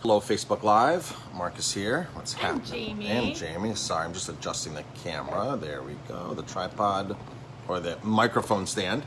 Hello, Facebook Live. Marcus here. What's happening? Jamie. And Jamie. Sorry, I'm just adjusting the camera. There we go. The tripod or the microphone stand.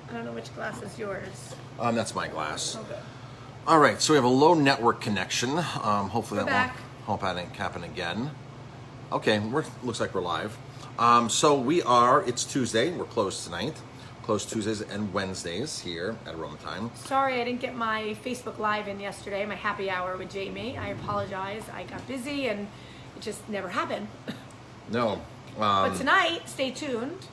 I don't know which glass is yours. That's my glass. Okay. All right, so we have a low network connection. Hopefully We're that back. won't happen again. Okay, looks like we're live. It's Tuesday. We're closed tonight. Closed Tuesdays and Wednesdays here at Roma Time. Sorry I didn't get my Facebook Live in yesterday, my happy hour with Jamie. I apologize. I got busy and it just never happened. No. But tonight, stay tuned.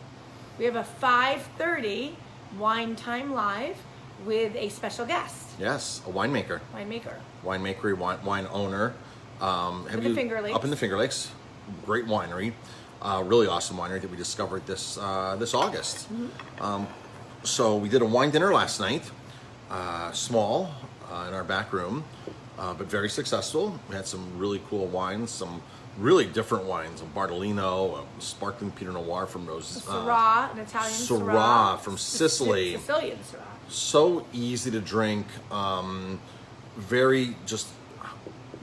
We have a 5:30 Wine Time Live with a special guest. Yes, a winemaker. Winemaker. Wine owner. Finger Lakes. Up in the Finger Lakes. Great winery. Really awesome winery that we discovered this August. Mm-hmm. So we did a wine dinner last night, small in our back room, but very successful. We had some really cool wines, some really different wines, a Bartolino, a sparkling Pinot Noir from Rose. Syrah, an Italian Syrah from Sicily. Sicilian Syrah. So easy to drink, very just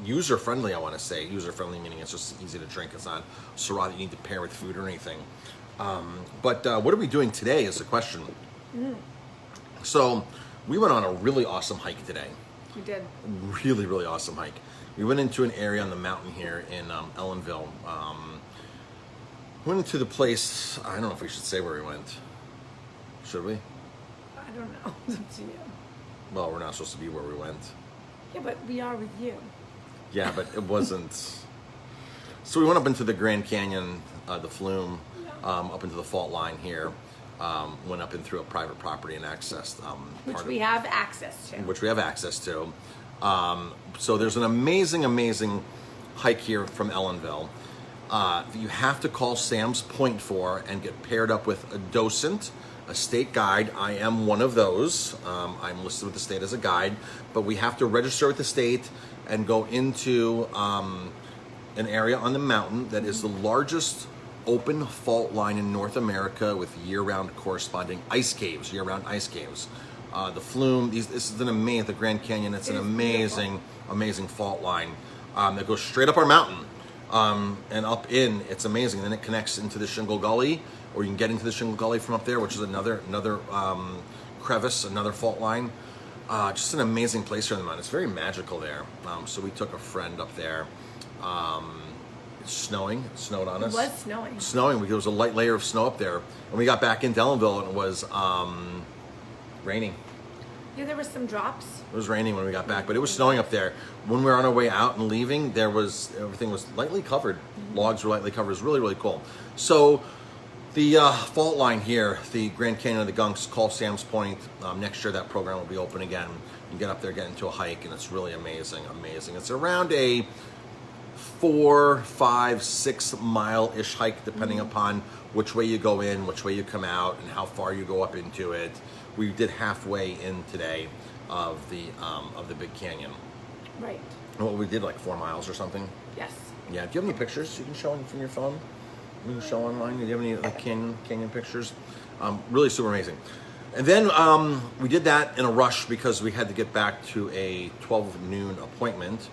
user-friendly, I want to say. User-friendly meaning it's just easy to drink. It's not Syrah that you need to pair with food or anything. But what are we doing today is the question. So we went on a really awesome hike today. We did. Really, really awesome hike. We went into an area on the mountain here in Ellenville. Went into the place, I don't know if we should say where we went. Should we? I don't know. It's up to you. Well, we're not supposed to be where we went. Yeah, but we are with you. Yeah, but it wasn't. So we went up into the Grand Canyon, the Flume, up into the fault line here. Went up in through a private property and accessed Which we have access to. So there's an amazing hike here from Ellenville. You have to call Sam's Point for and get paired up with a docent, a state guide. I am one of those. I'm listed with the state as a guide, but we have to register with the state and go into an area on the mountain that is the largest open fault line in North America with year-round corresponding ice caves, The Flume, this is an amazing, the Grand Canyon, it's an amazing fault line that goes straight up our mountain and up in, it's amazing. Then it connects into the Shingle Gully, or you can get into the Shingle Gully from up there, which is another crevice, another fault line. Just an amazing place here on the mountain. It's very magical there. So we took a friend up there. It's snowing. It snowed on us. It was snowing. There was a light layer of snow up there. And we got back in Ellenville and it was raining. Yeah, there were some drops. It was raining when we got back, but it was snowing up there. When we were on our way out and leaving, everything was lightly covered. Logs were lightly covered. It was really, really cool. So the fault line here, the Grand Canyon of the Gunks, call Sam's Point. Next year that program will be open again. You get up there, get into a hike, and it's really amazing. It's around a 4, 5, 6 mile-ish hike, depending upon which way you go in, which way you come out, and how far you go up into it. We did halfway in today of the Big Canyon. Right. Well, we did like 4 miles or something. Yes. Yeah. Do you have any pictures you can show from your phone? You can show online. Do you have any like canyon pictures? Really super amazing. And then we did that in a rush because we had to get back to a 12 noon appointment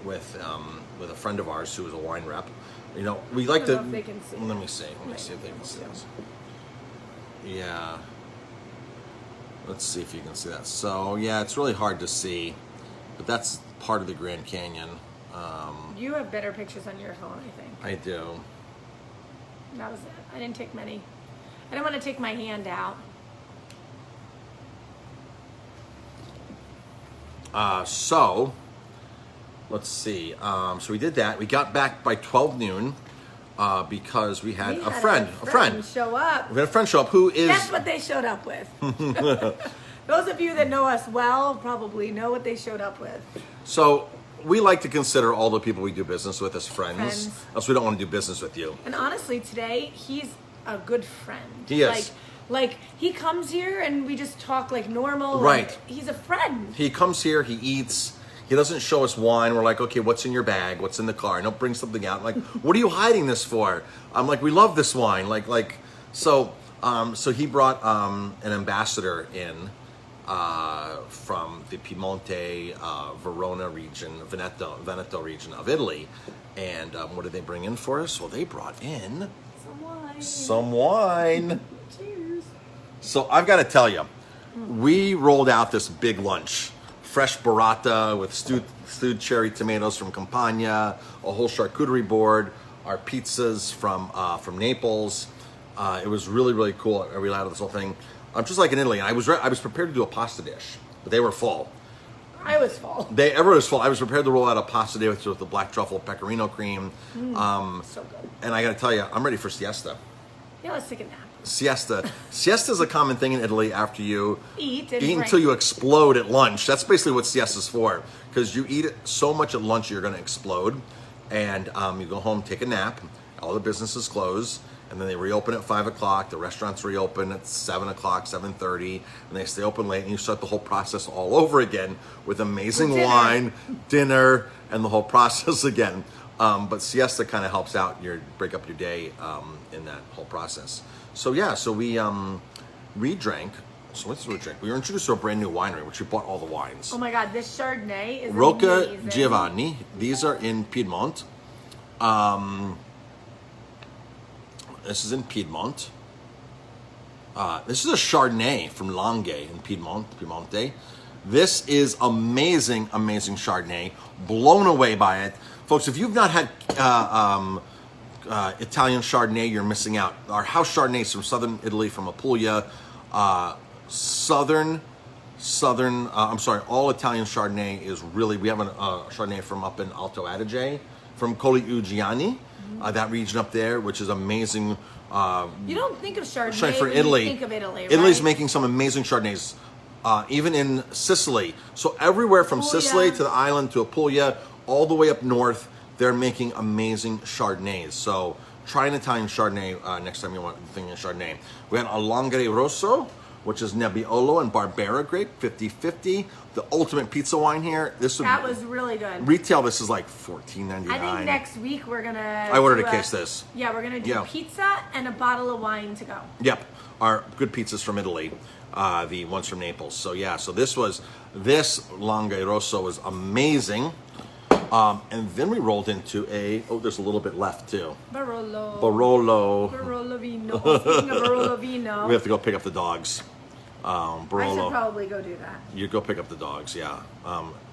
with a friend of ours who is a wine rep. You know, we like to. If they can see. Let me see. Let me see if they can see this. Yeah. Let's see if you can see that. So yeah, it's really hard to see, but that's part of the Grand Canyon. You have better pictures on your phone, I think. I do. That was it. I didn't take many. I don't want to take my hand out. So let's see. So we did that. We got back by 12 noon because we had a friend show up. We had a friend show up who is. That's what they showed up with. Those of you that know us well probably know what they showed up with. So we like to consider all the people we do business with as friends. Else we don't want to do business with you. And honestly, today he's a good friend. He is. Like he comes here and we just talk like normal. Right. Like, he's a friend. He comes here, he eats. He doesn't show us wine. We're like, okay, what's in your bag? What's in the car? And he'll bring something out. Like, what are you hiding this for? I'm like, we love this wine. So he brought an ambassador in from the Piemonte, Verona region, Veneto region of Italy. And what did they bring in for us? Well, they brought in some wine. Cheers. So I've got to tell you, we rolled out this big lunch. Fresh burrata with stewed cherry tomatoes from Campania, a whole charcuterie board, our pizzas from Naples. It was really, really cool. We rolled out this whole thing. Just like in Italy, and I was prepared to do a pasta dish, but they were full. I was full. Everyone was full. I was prepared to roll out a pasta dish with the black truffle pecorino cream. So good. And I got to tell you, I'm ready for siesta. Yeah, let's take a nap. Siesta is a common thing in Italy after you Eat until you explode at lunch. That's basically what siesta's for, because you eat so much at lunch you're going to explode, and you go home, take a nap, all the businesses close, and then they reopen at 5 o'clock. The restaurants reopen at 7 o'clock, 7:30, and they stay open late, and you start the whole process all over again with amazing wine, dinner, and the whole process again. But siesta kind of helps out break up your day in that whole process. So yeah, we drank. So what's we drink? We were introduced to a brand new winery, which we bought all the wines. Oh my God, this Chardonnay is Rocca amazing. Giovanni. These are in Piedmont. This is in Piedmont. This is a Chardonnay from Langhe in Piemonte. This is amazing, amazing Chardonnay. Blown away by it. Folks, if you've not had Italian Chardonnay, you're missing out. Our house Chardonnay is from southern Italy, from Apulia. All Italian Chardonnay is really, we have a Chardonnay from up in Alto Adige, from Colli Uggiani, that region up there, which is amazing. You don't think of Chardonnay for when Italy. you think of Italy, right? Italy's making some amazing Chardonnays, even in Sicily. So everywhere from Sicily to the island to Apulia, all the way up north, they're making amazing Chardonnays. So try an Italian Chardonnay next time you want to think of Chardonnay. We had a Langhe Rosso, which is Nebbiolo and Barbera grape, 50-50. The ultimate pizza wine here. That was really good. Retail, this is like $14.99. I think next week we're gonna. I ordered a case this. Yeah, we're gonna do pizza and a bottle of wine to go. Yep, our good pizzas from Italy, the ones from Naples. So yeah, so this Langhe Rosso was amazing. And then we rolled into there's a little bit left too. Barolo Vino. Speaking of Barolo Vino. We have to go pick up the dogs. Barolo. I should probably go do that. You go pick up the dogs, yeah.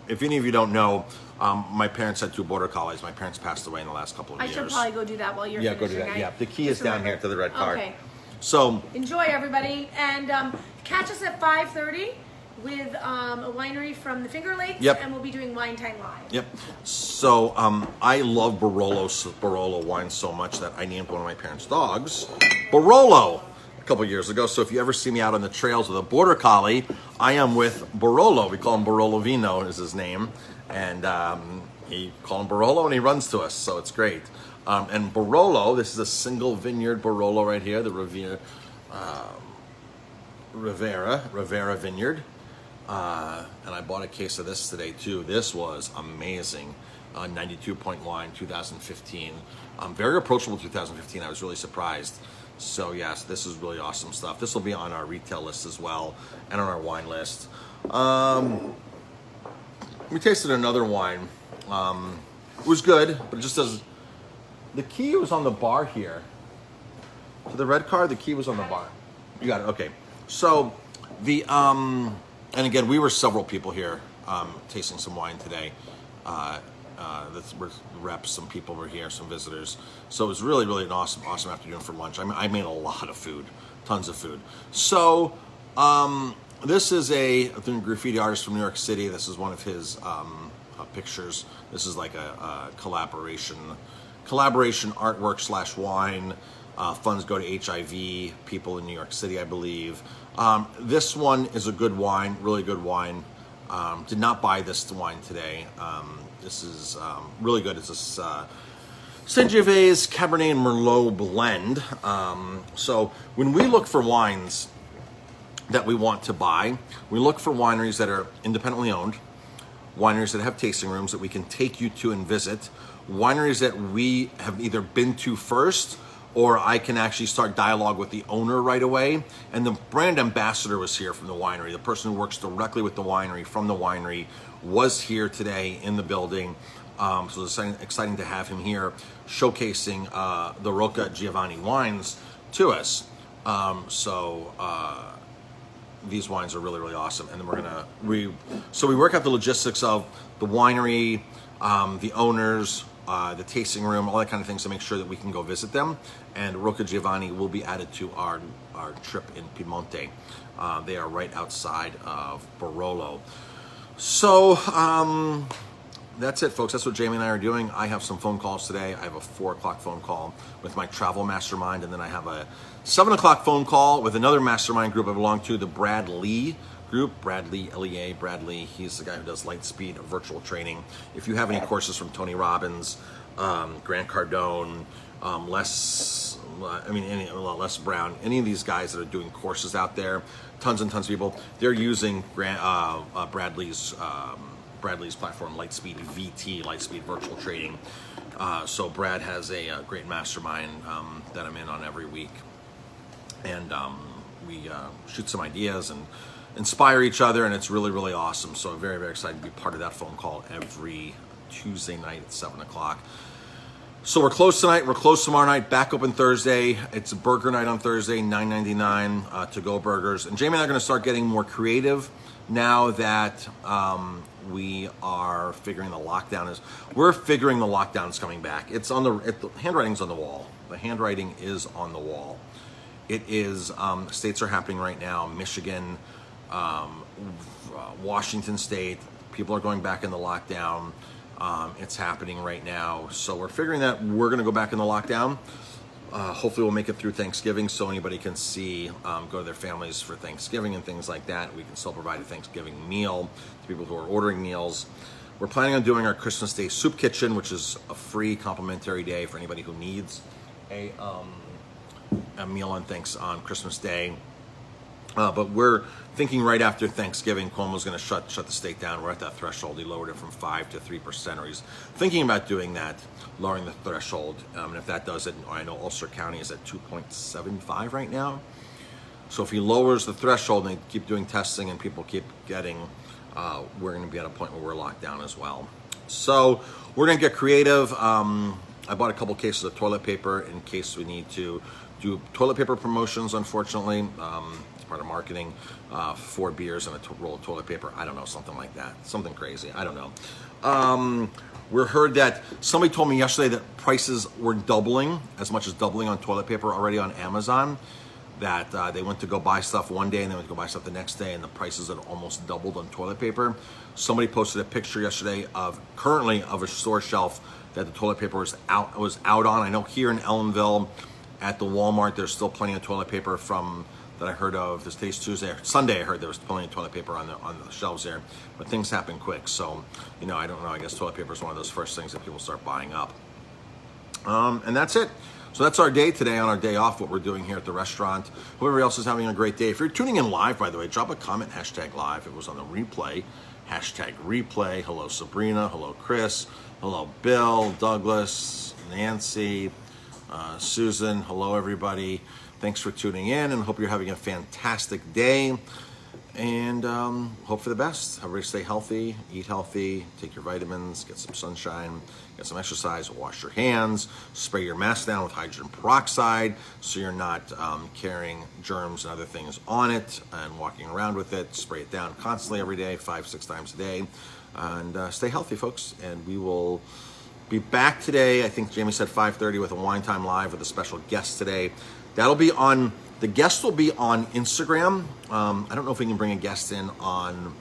If any of you don't know, my parents had 2 border collies. My parents passed away in the last couple of years. I should probably go do that while you're go do that. Yeah, the key is down here to the red card. Okay. So enjoy, everybody, and catch us at 5:30 with a winery from the Finger Lakes, and we'll be doing Wine Time Live. Yep. So I love Barolo wine so much that I named one of my parents' dogs Barolo a couple years ago. So if you ever see me out on the trails with a border collie, I am with Barolo. We call him Barolo Vino is his name, and he call him Barolo, and he runs to us. So it's great. And Barolo, this is a single vineyard Barolo right here, the Rivera Vineyard. And I bought a case of this today too. This was amazing. 92 point wine, 2015. Very approachable 2015. I was really surprised. So yes, this is really awesome stuff. This will be on our retail list as well, and on our wine list. We tasted another wine. It was good, but it just doesn't. The key was on the bar here. So the red card, the key was on the bar. You got it. Okay. So the and again, we were several people here tasting some wine today. Reps, some people were here, some visitors. So it was really, really an awesome afternoon for lunch. I made a lot of food, tons of food. So this is a graffiti artist from New York City. This is one of his pictures. This is like a collaboration artwork / wine. Funds go to HIV people in New York City, I believe. This one is a good wine, really good wine. Did not buy this wine today. This is really good. It's a Sangiovese Cabernet and Merlot blend. So when we look for wines that we want to buy, we look for wineries that are independently owned, wineries that have tasting rooms that we can take you to and visit, wineries that we have either been to first or I can actually start dialogue with the owner right away. And the brand ambassador was here from the winery. The person who works directly with the winery from the winery was here today in the building. So it's exciting to have him here showcasing the Rocca Giovanni wines to us. These wines are really, really awesome. And then we work out the logistics of the winery, the owners, the tasting room, all that kind of things to make sure that we can go visit them. And Rocca Giovanni will be added to our trip in Piemonte. They are right outside of Barolo. So that's it, folks. That's what Jamie and I are doing. I have some phone calls today. I have a 4 o'clock phone call with my travel mastermind, and then I have a 7 o'clock phone call with another mastermind group I belong to, the Brad Lee group. Brad Lee, L-E-A, Brad Lee. He's the guy who does Lightspeed virtual training. If you have any courses from Tony Robbins, Grant Cardone, Les Brown, any of these guys that are doing courses out there, tons and tons of people, they're using Brad Lee's platform, Lightspeed VT, Lightspeed virtual trading. So Brad has a great mastermind that I'm in on every week. And we shoot some ideas and inspire each other, and it's really, really awesome. So I'm very, very excited to be part of that phone call every Tuesday night at 7 o'clock. So we're closed tonight. We're closed tomorrow night. Back open Thursday. It's a burger night on Thursday, $9.99 to-go burgers. And Jamie and I are going to start getting more creative now that we are figuring the lockdown is. We're figuring the lockdown is coming back. It's on the handwriting's on the wall. The handwriting is on the wall. It is. States are happening right now. Michigan, Washington State. People are going back in the lockdown. It's happening right now. So we're figuring that we're going to go back in the lockdown. Hopefully we'll make it through Thanksgiving so anybody can go to their families for Thanksgiving and things like that. We can still provide a Thanksgiving meal to people who are ordering meals. We're planning on doing our Christmas Day Soup Kitchen, which is a free complimentary day for anybody who needs a meal on Christmas Day. But we're thinking right after Thanksgiving, Cuomo's going to shut the state down. We're at that threshold. He lowered it from 5 to 3%, or he's thinking about doing that, lowering the threshold. And if that does it, I know Ulster County is at 2.75 right now. So if he lowers the threshold and they keep doing testing and people keep getting, we're going to be at a point where we're locked down as well. So we're going to get creative. I bought a couple cases of toilet paper in case we need to do toilet paper promotions, unfortunately. It's part of marketing. 4 beers and a roll of toilet paper. I don't know, something like that. Something crazy. I don't know. We heard that somebody told me yesterday that prices were doubling, as much as doubling on toilet paper already on Amazon. That they went to go buy stuff one day and they went to go buy stuff the next day, and the prices had almost doubled on toilet paper. Somebody posted a picture yesterday of a store shelf that the toilet paper was out on. I know here in Ellenville at the Walmart, there's still plenty of toilet paper that I heard of. This today's Tuesday, Sunday I heard there was plenty of toilet paper on the shelves there, but things happen quick. So, I don't know. I guess toilet paper is one of those first things that people start buying up. And that's it. So that's our day today, on our day off, what we're doing here at the restaurant. Whoever else is having a great day. If you're tuning in live, by the way, drop a comment, #live. It was on the replay, #replay. Hello, Sabrina. Hello, Chris. Hello, Bill, Douglas, Nancy, Susan. Hello, everybody. Thanks for tuning in, and hope you're having a fantastic day. And hope for the best. Everybody stay healthy, eat healthy, take your vitamins, get some sunshine, get some exercise, wash your hands, spray your mask down with hydrogen peroxide so you're not carrying germs and other things on it and walking around with it. Spray it down constantly every day, 5-6 times a day. And stay healthy, folks. And we will be back today. I think Jamie said 5:30 with a Wine Time Live with a special guest today. That'll be on. The guest will be on Instagram. I don't know if we can bring a guest in on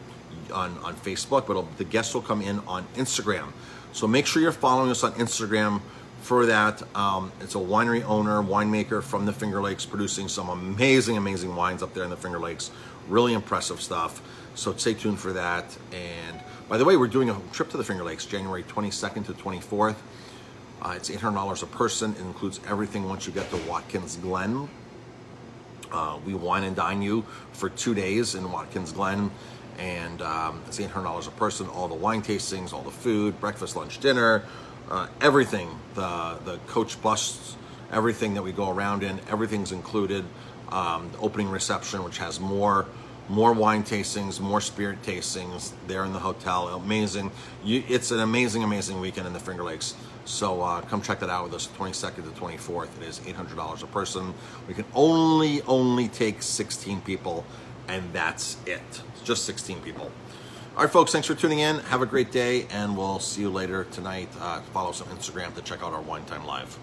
Facebook, but the guest will come in on Instagram. So make sure you're following us on Instagram for that. It's a winery owner, winemaker from the Finger Lakes, producing some amazing, amazing wines up there in the Finger Lakes. Really impressive stuff. So stay tuned for that. And by the way, we're doing a trip to the Finger Lakes, January 22nd to 24th. It's $800 a person. It includes everything once you get to Watkins Glen. We wine and dine you for 2 days in Watkins Glen, and it's $800 a person. All the wine tastings, all the food, breakfast, lunch, dinner, everything. The coach bus everything that we go around in, everything's included. The opening reception, which has more wine tastings, more spirit tastings there in the hotel. Amazing. It's an amazing, amazing weekend in the Finger Lakes. So come check that out with us, 22nd to 24th. It is $800 a person. We can only take 16 people, and that's it. It's just 16 people. All right, folks, thanks for tuning in. Have a great day, and we'll see you later tonight. Follow us on Instagram to check out our Wine Time Live.